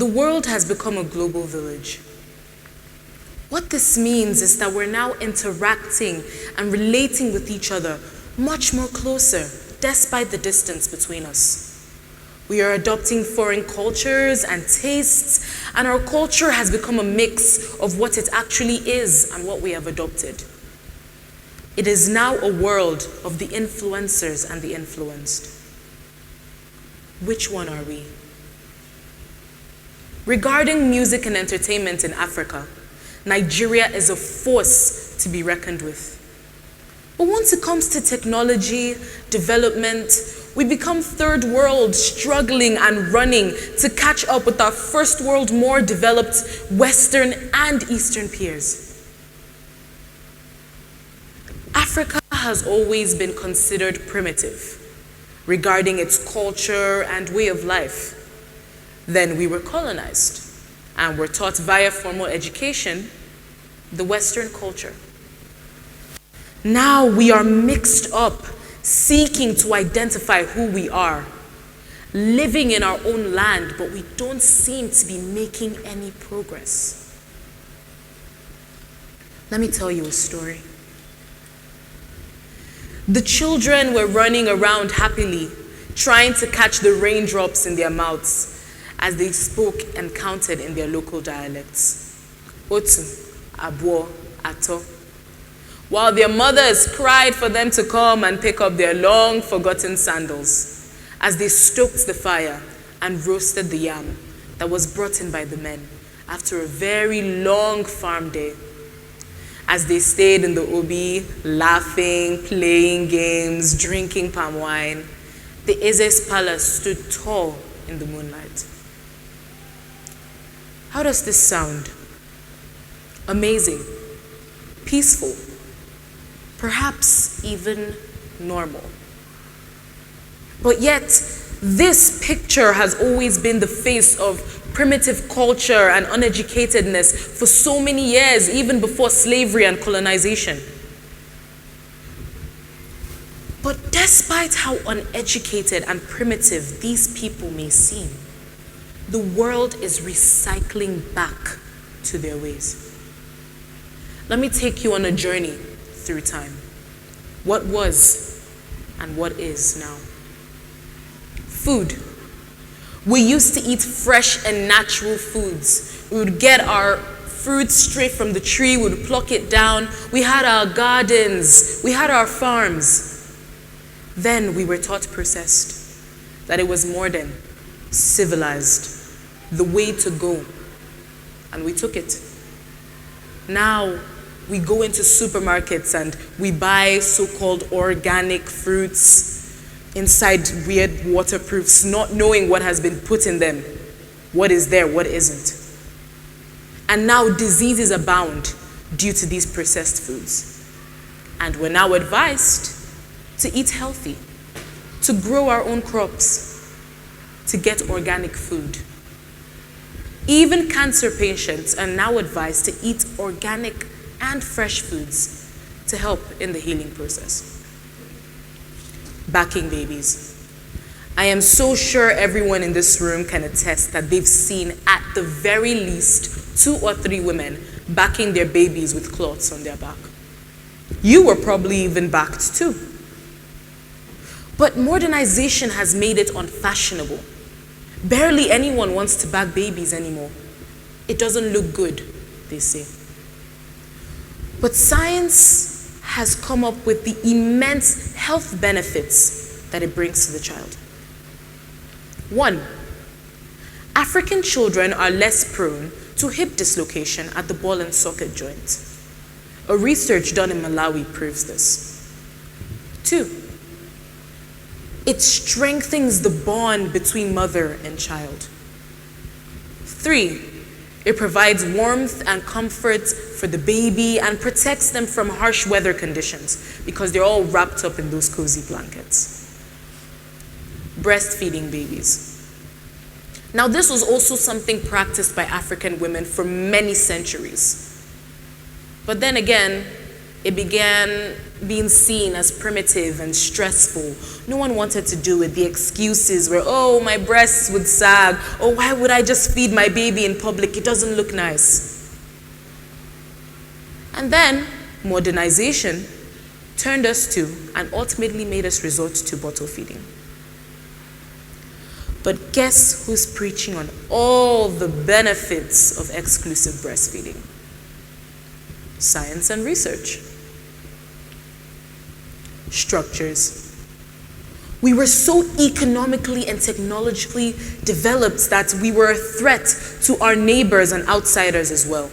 world has become a global village. What this means is that we're now interacting and relating with each other much more closer, despite the distance between us. We are adopting foreign cultures and tastes, and our culture has become a mix of what it actually is and what we have adopted. It is now a world of the influencers and the influenced. Which one are we? Regarding music and entertainment in Africa, Nigeria is a force to be reckoned with. But once it comes to technology, development, we become third world, struggling and running to catch up with our first world, more developed Western and Eastern peers. Africa has always been considered primitive regarding its culture and way of life. Then we were colonized and were taught via formal education the Western culture. Now we are mixed up, seeking to identify who we are, living in our own land, but we don't seem to be making any progress. Let me tell you a story. The children were running around happily, trying to catch the raindrops in their mouths as they spoke and counted in their local dialects. Otu, Abo, Ato. While their mothers cried for them to come and pick up their long-forgotten sandals as they stoked the fire and roasted the yam that was brought in by the men after a very long farm day. As they stayed in the obi, laughing, playing games, drinking palm wine, the Eze's palace stood tall in the moonlight. How does this sound? Amazing, peaceful, perhaps even normal. But yet, this picture has always been the face of primitive culture and uneducatedness for so many years, even before slavery and colonization. But despite how uneducated and primitive these people may seem, the world is recycling back to their ways. Let me take you on a journey through time. What was and what is now. Food. We used to eat fresh and natural foods. We would get our fruit straight from the tree, we would pluck it down. We had our gardens, we had our farms. Then we were taught processed, that it was modern, civilized, the way to go, and we took it. Now we go into supermarkets and we buy so-called organic fruits inside weird waterproofs, not knowing what has been put in them, what is there, what isn't. And now diseases abound due to these processed foods. And we're now advised to eat healthy, to grow our own crops, to get organic food. Even cancer patients are now advised to eat organic and fresh foods to help in the healing process. Backing babies. I am so sure everyone in this room can attest that they've seen at the very least 2 or 3 women backing their babies with cloths on their back. You were probably even backed too. But modernization has made it unfashionable. Barely anyone wants to back babies anymore. It doesn't look good, they say. But science has come up with the immense health benefits that it brings to the child. 1, African children are less prone to hip dislocation at the ball and socket joint. A research done in Malawi proves this. 2, it strengthens the bond between mother and child. 3, it provides warmth and comfort for the baby and protects them from harsh weather conditions because they're all wrapped up in those cozy blankets. Breastfeeding babies. Now, this was also something practiced by African women for many centuries. But then again, It began being seen as primitive and stressful. No one wanted to do it. The excuses were, oh, my breasts would sag. Oh, why would I just feed my baby in public? It doesn't look nice. And then modernization turned us to and ultimately made us resort to bottle feeding. But guess who's preaching on all the benefits of exclusive breastfeeding? Science and research. Structures. We were so economically and technologically developed that we were a threat to our neighbors and outsiders as well.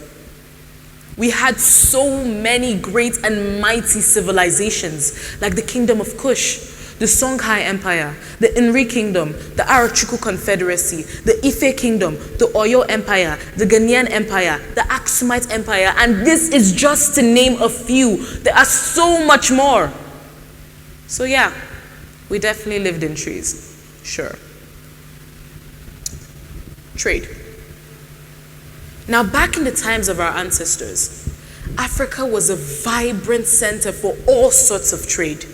We had so many great and mighty civilizations, like the Kingdom of Kush, the Songhai Empire, the Inri Kingdom, the Arachuku Confederacy, the Ife Kingdom, the Oyo Empire, the Ghanaian Empire, the Aksumite Empire, and this is just to name a few. There are so much more. So yeah, we definitely lived in trees, sure. Trade. Now, back in the times of our ancestors, Africa was a vibrant center for all sorts of trade,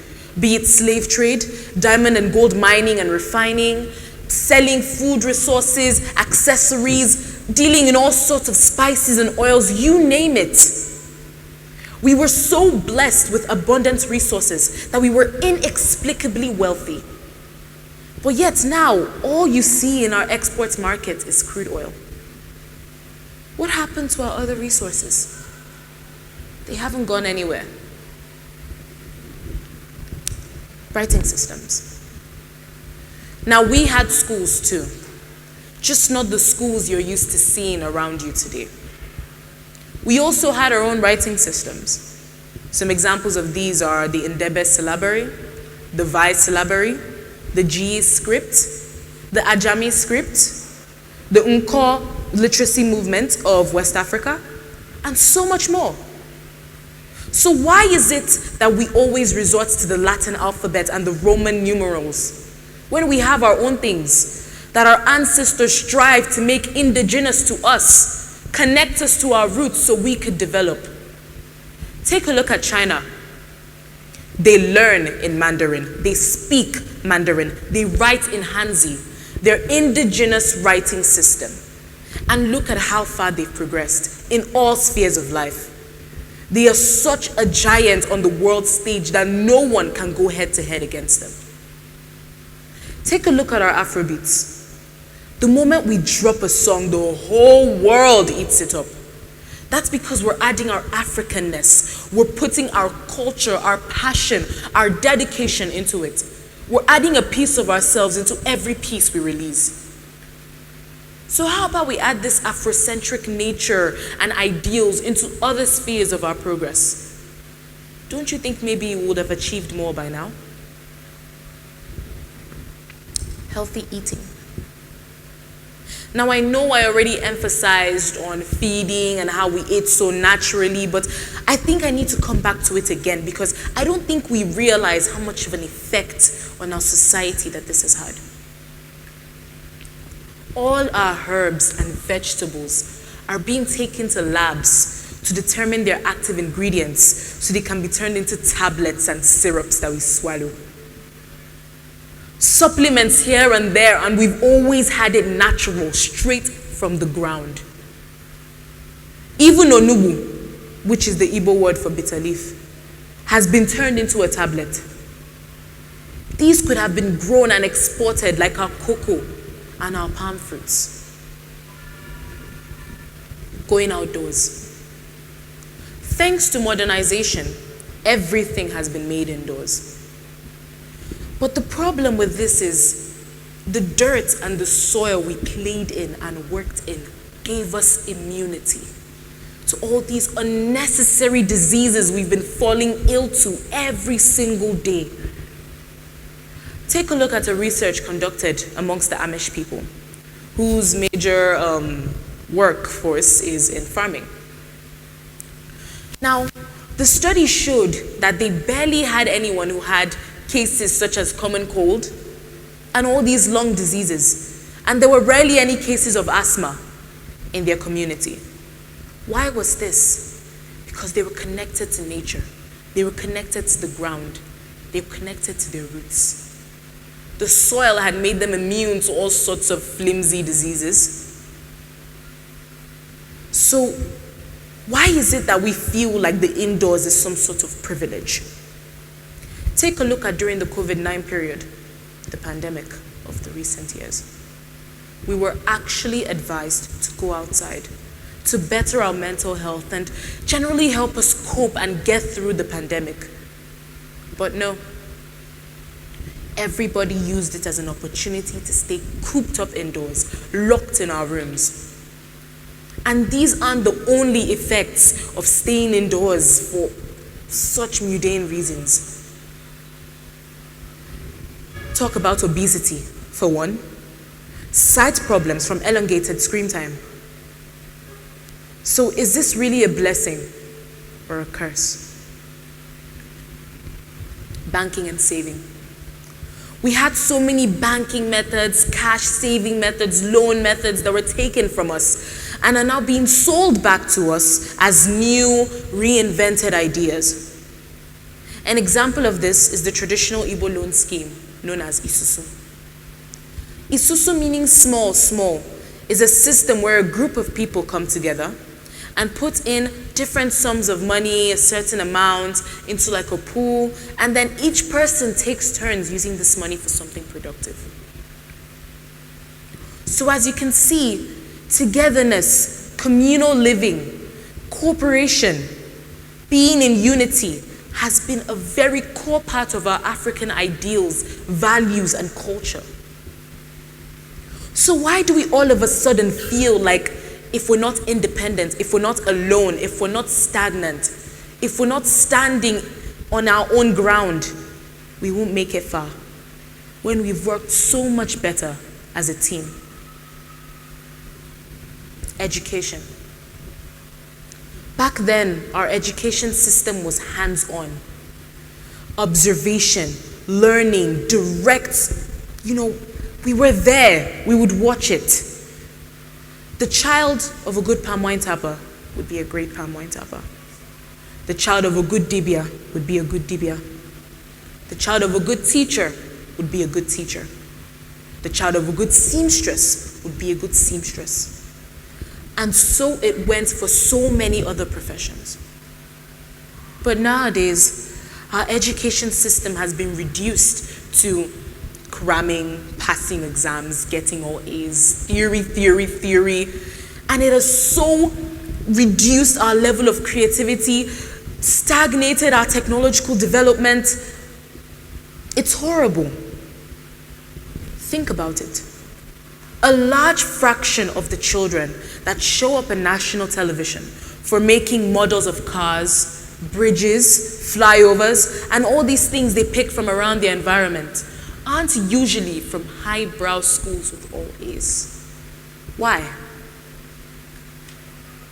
be it slave trade, diamond and gold mining and refining, selling food resources, accessories, dealing in all sorts of spices and oils, you name it. We were so blessed with abundant resources that we were inexplicably wealthy. But yet now, all you see in our export market is crude oil. What happened to our other resources? They haven't gone anywhere. Writing systems. Now, we had schools too, just not the schools you're used to seeing around you today. We also had our own writing systems. Some examples of these are the Ndebe syllabary, the Vai syllabary, the G script, the Ajami script, the Unko literacy movement of West Africa, and so much more. So why is it that we always resort to the Latin alphabet and the Roman numerals when we have our own things that our ancestors strive to make indigenous to us, connect us to our roots so we could develop? Take a look at China. They learn in Mandarin, they speak Mandarin, they write in Hanzi, their indigenous writing system. And look at how far they've progressed in all spheres of life. They are such a giant on the world stage that no one can go head to head against them. Take a look at our Afrobeats. The moment we drop a song, the whole world eats it up. That's because we're adding our Africanness. We're putting our culture, our passion, our dedication into it. We're adding a piece of ourselves into every piece we release. So how about we add this Afrocentric nature and ideals into other spheres of our progress? Don't you think maybe we would have achieved more by now? Healthy eating. Now, I know I already emphasized on feeding and how we ate so naturally, but I think I need to come back to it again because I don't think we realize how much of an effect on our society that this has had. All our herbs and vegetables are being taken to labs to determine their active ingredients so they can be turned into tablets and syrups that we swallow. Supplements here and there, and we've always had it natural, straight from the ground. Even onubu, which is the Igbo word for bitter leaf, has been turned into a tablet. These could have been grown and exported like our cocoa and our palm fruits. Going outdoors. Thanks to modernization, everything has been made indoors. But the problem with this is the dirt and the soil we played in and worked in gave us immunity to all these unnecessary diseases we've been falling ill to every single day. Take a look at a research conducted amongst the Amish people, whose major workforce is in farming. Now, the study showed that they barely had anyone who had cases such as common cold and all these lung diseases, and there were rarely any cases of asthma in their community. Why was this? Because they were connected to nature. They were connected to the ground. They were connected to their roots. The soil had made them immune to all sorts of flimsy diseases. So why is it that we feel like the indoors is some sort of privilege? Take a look at during the COVID-19 period, the pandemic of the recent years. We were actually advised to go outside to better our mental health and generally help us cope and get through the pandemic. But no, everybody used it as an opportunity to stay cooped up indoors, locked in our rooms. And these aren't the only effects of staying indoors for such mundane reasons. Talk about obesity, for one. Sight problems from elongated screen time. So is this really a blessing or a curse? Banking and saving. We had so many banking methods, cash saving methods, loan methods that were taken from us and are now being sold back to us as new, reinvented ideas. An example of this is the traditional Igbo loan scheme known as Isusu. Isusu, meaning small, small, is a system where a group of people come together and put in different sums of money, a certain amount, into like a pool, and then each person takes turns using this money for something productive. So as you can see, togetherness, communal living, cooperation, being in unity has been a very core part of our African ideals, values, and culture. So why do we all of a sudden feel like if we're not independent, if we're not alone, if we're not stagnant, if we're not standing on our own ground, we won't make it far, when we've worked so much better as a team? Education. Back then, our education system was hands-on. Observation, learning, direct, we were there, we would watch it. The child of a good palm wine tapper would be a great palm wine tapper. The child of a good dibia would be a good dibia. The child of a good teacher would be a good teacher. The child of a good seamstress would be a good seamstress. And so it went for so many other professions. But nowadays, our education system has been reduced to cramming, passing exams, getting all A's, theory, and it has so reduced our level of creativity, stagnated our technological development. It's horrible. Think about it. A large fraction of the children that show up on national television for making models of cars, bridges, flyovers, and all these things they pick from around their environment aren't usually from highbrow schools with all A's. Why?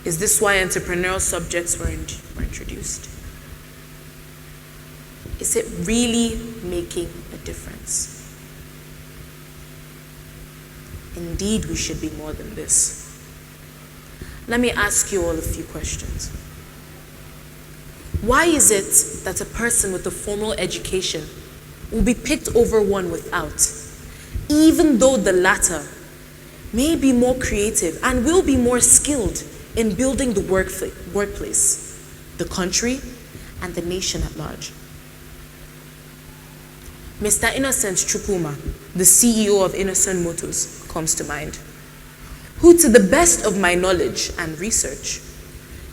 Is this why entrepreneurial subjects were introduced? Is it really making a difference? Indeed, we should be more than this. Let me ask you all a few questions. Why is it that a person with a formal education will be picked over one without, even though the latter may be more creative and will be more skilled in building the workplace, the country, and the nation at large? Mr. Innocent Chukwuma, the CEO of Innocent Motors, comes to mind, who, to the best of my knowledge and research,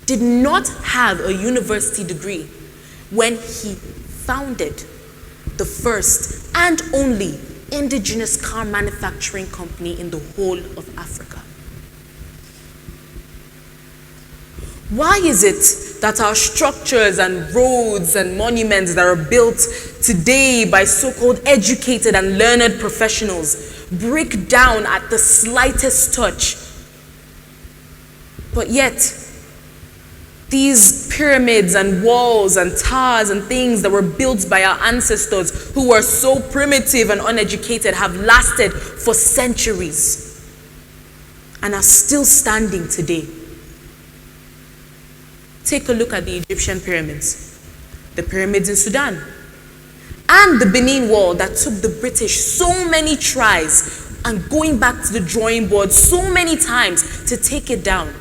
did not have a university degree when he founded the first and only indigenous car manufacturing company in the whole of Africa. Why is it that our structures and roads and monuments that are built today by so-called educated and learned professionals break down at the slightest touch? But yet, these pyramids and walls and towers and things that were built by our ancestors who were so primitive and uneducated have lasted for centuries and are still standing today. Take a look at the Egyptian pyramids. the pyramids in Sudan, and the Benin Wall that took the British so many tries and going back to the drawing board so many times to take it down.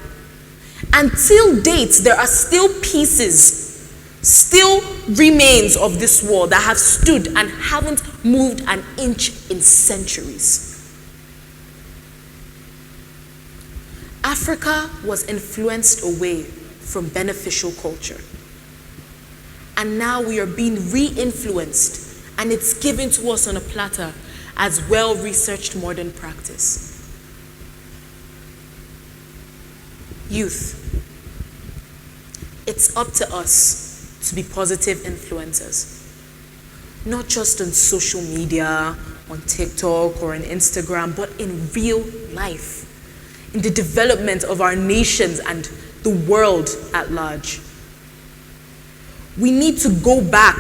Until date, there are still pieces, still remains of this wall that have stood and haven't moved an inch in centuries. Africa was influenced away from beneficial culture. And now we are being re-influenced, and it's given to us on a platter as well-researched modern practice. Youth, it's up to us to be positive influencers. Not just on social media, on TikTok or on Instagram, but in real life, in the development of our nations and the world at large. We need to go back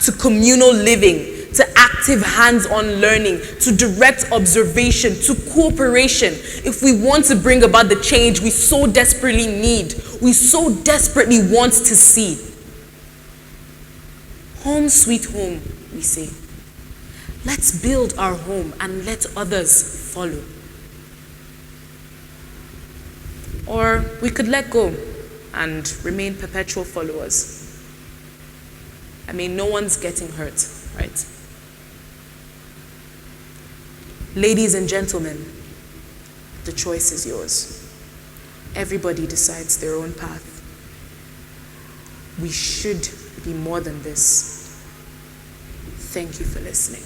to communal living, to active hands-on learning, to direct observation, to cooperation, if we want to bring about the change we so desperately need, we so desperately want to see. Home sweet home, we say. Let's build our home and let others follow. Or we could let go and remain perpetual followers. I mean, no one's getting hurt, right? Ladies and gentlemen, the choice is yours. Everybody decides their own path. We should be more than this. Thank you for listening.